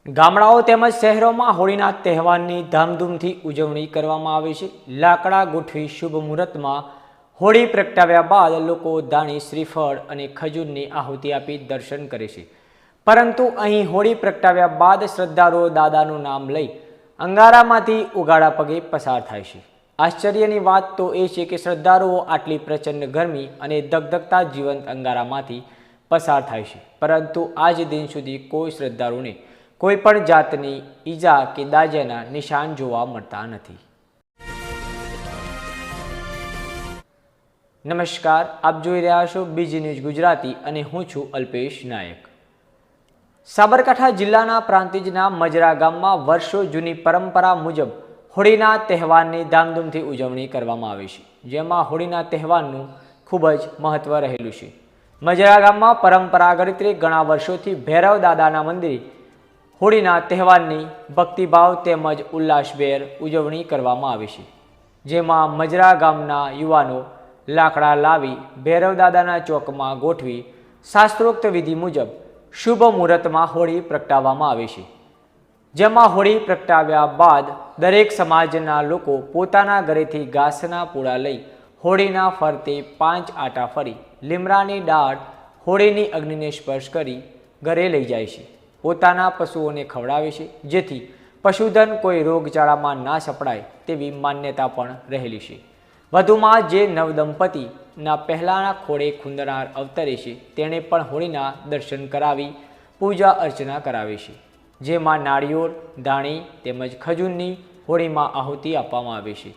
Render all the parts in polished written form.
ગામડાઓ તેમજ શહેરોમાં હોળીના તહેવારની ધામધૂમથી ઉજવણી કરવામાં આવે છે। લાકડા ગોઠવી શુભ મુહૂર્તમાં હોળી પ્રગટાવ્યા બાદ લોકો ધાણી, શ્રીફળ અને ખજૂરની આહુતિ આપી દર્શન કરે છે। પરંતુ અહીં હોળી પ્રગટાવ્યા બાદ શ્રદ્ધાળુઓ દાદાનું નામ લઈ અંગારામાંથી ઉગાડા પગે પસાર થાય છે। આશ્ચર્યની વાત તો એ છે કે શ્રદ્ધાળુઓ આટલી પ્રચંડ ગરમી અને ધગધગતા જીવંત અંગારામાંથી પસાર થાય છે, પરંતુ આજ દિન સુધી કોઈ શ્રદ્ધાળુને કોઈ પણ જાતની ઈજા કે દાઝ્યાના નિશાન જોવા મળતા નથી। નમસ્કાર, આપ જોઈ રહ્યા છો બીજી ન્યૂઝ ગુજરાતી અને હું છું અલ્પેશ નાયક। સાબરકાંઠા જિલ્લાના પ્રાંતિજના મજરા ગામમાં વર્ષો જૂની પરંપરા મુજબ હોળીના તહેવારની ધામધૂમથી ઉજવણી કરવામાં આવે છે, જેમાં હોળીના તહેવારનું ખૂબ જ મહત્વ રહેલું છે। મજરા ગામમાં પરંપરાગત રીતે ઘણા વર્ષોથી ભૈરવ દાદાના મંદિરે હોળીના તહેવારની ભક્તિભાવ તેમજ ઉલ્લાસભેર ઉજવણી કરવામાં આવે છે, જેમાં મજરા ગામના યુવાનો લાકડા લાવી ભૈરવ દાદાના ચોકમાં ગોઠવી શાસ્ત્રોક્ત વિધિ મુજબ શુભ મુહૂર્તમાં હોળી પ્રગટાવવામાં આવે છે, જેમાં હોળી પ્રગટાવ્યા બાદ દરેક સમાજના લોકો પોતાના ઘરેથી ઘાસના પૂળા લઈ હોળીના ફરતે 5 આંટા ફરી લીમડાની ડાળ હોળીની અગ્નિને સ્પર્શ કરી ઘરે લઈ જાય છે। પોતાના પશુઓને ખવડાવે છે, જેથી પશુધન કોઈ રોગચાળામાં ના સપડાય તેવી માન્યતા પણ રહેલી છે। વધુમાં જે નવદંપતિના પહેલાના ખોળે ખૂંદનાર અવતરે છે તેણે પણ હોળીના દર્શન કરાવી પૂજા અર્ચના કરાવે છે, જેમાં નાળિયેર, ધાણી તેમજ ખજૂરની હોળીમાં આહુતિ આપવામાં આવે છે।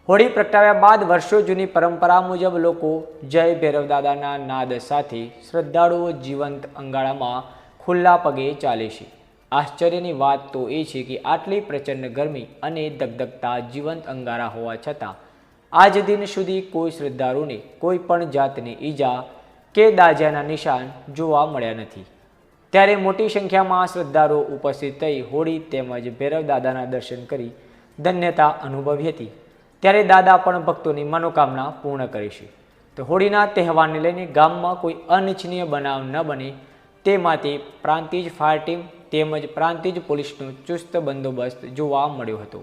હોળી પ્રગટાવ્યા બાદ વર્ષો જૂની પરંપરા મુજબ લોકો જય ભૈરવ દાદાના નાદ સાથે શ્રદ્ધાળુઓ જીવંત અંગારામાં ખુલ્લા પગે ચાલે છે। આશ્ચર્યની વાત તો એ છે કે આટલી પ્રચંડ ગરમી અને ધગધગતા જીવંત અંગારા હોવા છતાં આજ દિન સુધી કોઈ શ્રદ્ધાળુને કોઈ પણ જાતની ઈજા કે દાઝ્યાના નિશાન જોવા મળ્યા નથી। ત્યારે મોટી સંખ્યામાં શ્રદ્ધાળુઓ ઉપસ્થિત થઈ હોળી તેમજ ભૈરવ દાદાના દર્શન કરી ધન્યતા અનુભવી હતી। ત્યારે દાદા પણ ભક્તોની મનોકામના પૂર્ણ કરે છે। તો હોળીના તહેવારને લઈને ગામમાં કોઈ અનિચ્છનીય બનાવ ન બને તે માટે પ્રાંતિજ ફાયર ટીમ તેમજ પ્રાંતિજ પોલીસનો ચુસ્ત બંદોબસ્ત જોવા મળ્યો હતો।